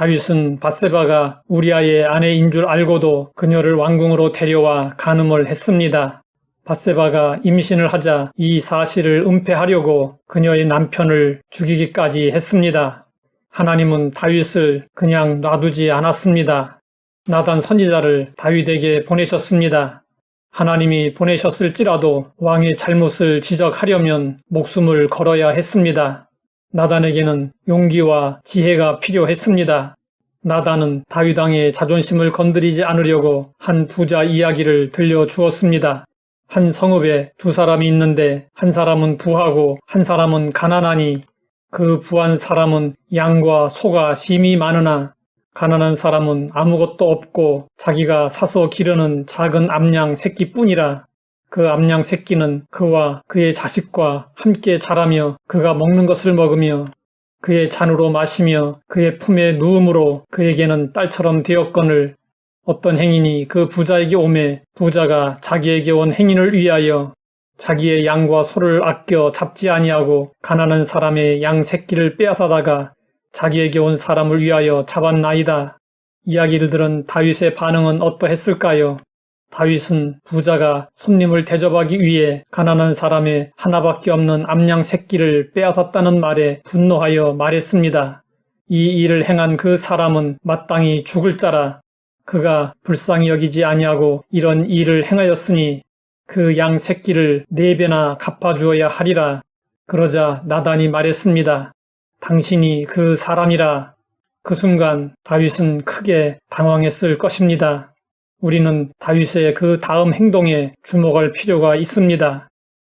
다윗은 밧세바가 우리아의 아내인 줄 알고도 그녀를 왕궁으로 데려와 간음을 했습니다. 밧세바가 임신을 하자 이 사실을 은폐하려고 그녀의 남편을 죽이기까지 했습니다. 하나님은 다윗을 그냥 놔두지 않았습니다. 나단 선지자를 다윗에게 보내셨습니다. 하나님이 보내셨을지라도 왕의 잘못을 지적하려면 목숨을 걸어야 했습니다. 나단에게는 용기와 지혜가 필요했습니다. 나단은 다윗 왕의 자존심을 건드리지 않으려고 한 부자 이야기를 들려주었습니다. 한 성읍에 두 사람이 있는데 한 사람은 부하고 한 사람은 가난하니 그 부한 사람은 양과 소가 심히 많으나 가난한 사람은 아무것도 없고 자기가 사서 기르는 작은 암양 새끼뿐이라. 그 암양 새끼는 그와 그의 자식과 함께 자라며 그가 먹는 것을 먹으며 그의 잔으로 마시며 그의 품에 누움으로 그에게는 딸처럼 되었거늘 어떤 행인이 그 부자에게 오매 부자가 자기에게 온 행인을 위하여 자기의 양과 소를 아껴 잡지 아니하고 가난한 사람의 양 새끼를 빼앗아다가 자기에게 온 사람을 위하여 잡았나이다. 이야기를 들은 다윗의 반응은 어떠했을까요? 다윗은 부자가 손님을 대접하기 위해 가난한 사람의 하나밖에 없는 암양 새끼를 빼앗았다는 말에 분노하여 말했습니다. 이 일을 행한 그 사람은 마땅히 죽을 자라. 그가 불쌍히 여기지 아니하고 이런 일을 행하였으니 그 양 새끼를 4배나 갚아주어야 하리라. 그러자 나단이 말했습니다. 당신이 그 사람이라. 그 순간 다윗은 크게 당황했을 것입니다. 우리는 다윗의 그 다음 행동에 주목할 필요가 있습니다.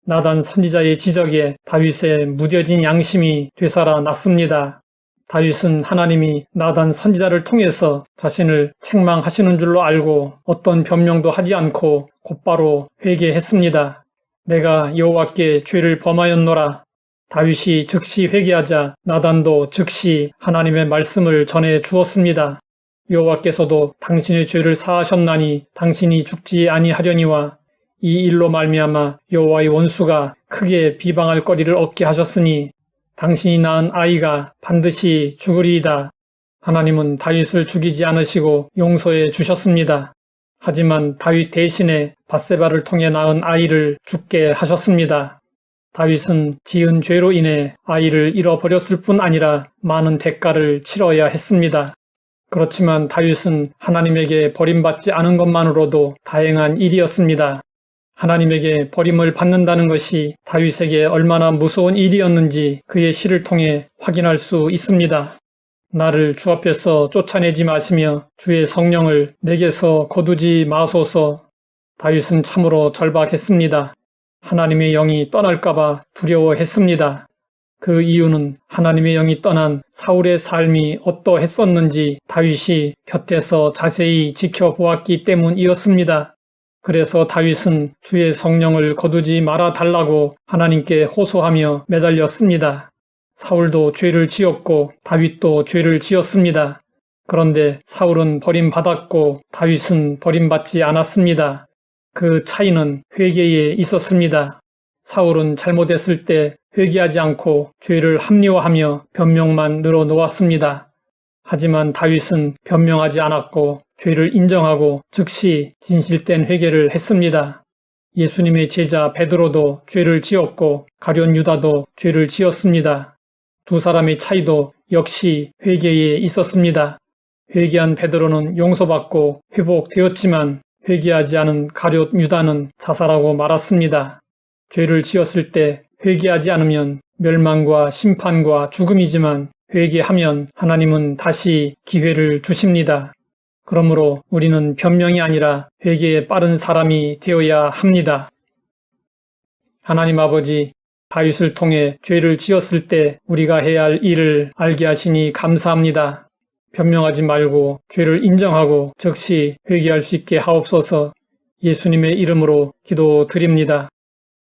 나단 선지자의 지적에 다윗의 무뎌진 양심이 되살아났습니다. 다윗은 하나님이 나단 선지자를 통해서 자신을 책망하시는 줄로 알고 어떤 변명도 하지 않고 곧바로 회개했습니다. 내가 여호와께 죄를 범하였노라. 다윗이 즉시 회개하자 나단도 즉시 하나님의 말씀을 전해 주었습니다. 여호와께서도 당신의 죄를 사하셨나니 당신이 죽지 아니하려니와 이 일로 말미암아 여호와의 원수가 크게 비방할 거리를 얻게 하셨으니 당신이 낳은 아이가 반드시 죽으리이다. 하나님은 다윗을 죽이지 않으시고 용서해 주셨습니다. 하지만 다윗 대신에 밧세바를 통해 낳은 아이를 죽게 하셨습니다. 다윗은 지은 죄로 인해 아이를 잃어버렸을 뿐 아니라 많은 대가를 치러야 했습니다. 그렇지만 다윗은 하나님에게 버림받지 않은 것만으로도 다행한 일이었습니다. 하나님에게 버림을 받는다는 것이 다윗에게 얼마나 무서운 일이었는지 그의 시를 통해 확인할 수 있습니다. 나를 주 앞에서 쫓아내지 마시며 주의 성령을 내게서 거두지 마소서. 다윗은 참으로 절박했습니다. 하나님의 영이 떠날까봐 두려워했습니다. 그 이유는 하나님의 영이 떠난 사울의 삶이 어떠했었는지 다윗이 곁에서 자세히 지켜보았기 때문이었습니다. 그래서 다윗은 주의 성령을 거두지 말아 달라고 하나님께 호소하며 매달렸습니다. 사울도 죄를 지었고 다윗도 죄를 지었습니다. 그런데 사울은 버림받았고 다윗은 버림받지 않았습니다. 그 차이는 회개에 있었습니다. 사울은 잘못했을 때 회개하지 않고 죄를 합리화하며 변명만 늘어놓았습니다. 하지만 다윗은 변명하지 않았고 죄를 인정하고 즉시 진실된 회개를 했습니다. 예수님의 제자 베드로도 죄를 지었고 가룟 유다도 죄를 지었습니다. 두 사람의 차이도 역시 회개에 있었습니다. 회개한 베드로는 용서받고 회복되었지만 회개하지 않은 가룟 유다는 자살하고 말았습니다. 죄를 지었을 때 회개하지 않으면 멸망과 심판과 죽음이지만 회개하면 하나님은 다시 기회를 주십니다. 그러므로 우리는 변명이 아니라 회개에 빠른 사람이 되어야 합니다. 하나님 아버지, 다윗을 통해 죄를 지었을 때 우리가 해야 할 일을 알게 하시니 감사합니다. 변명하지 말고 죄를 인정하고 즉시 회개할 수 있게 하옵소서. 예수님의 이름으로 기도드립니다.